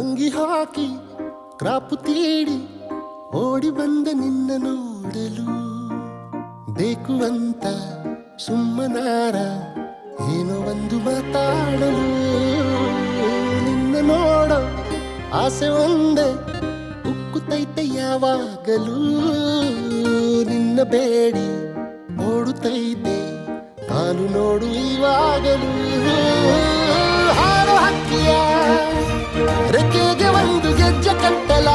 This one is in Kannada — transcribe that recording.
ಅಂಗಿ ಹಾಕಿ ಕ್ರಾಪು ತೀಡಿ ಓಡಿ ಬಂದ ನಿನ್ನ ನೋಡಲು ಬೇಕು ಅಂತ ಸುಮ್ಮನಾರ ಏನೋ ಒಂದು ಮಾತಾಡಲು ನಿನ್ನ ನೋಡ ಆಸೆ ಒಂದೇ ಉಕ್ಕುತ್ತೈತೆ ಯಾವಾಗಲೂ ನಿನ್ನ ಬೇಡಿ ಓಡುತ್ತೈತೆ ನಾನು ನೋಡು ಇವಾಗಲೂ ಹಾರು ಹಕ್ಕಿಯ ರೆಕ್ಕೆಗೆ ಒಂದು ಗೆಜ್ಜೆ ಕಟ್ಟಲ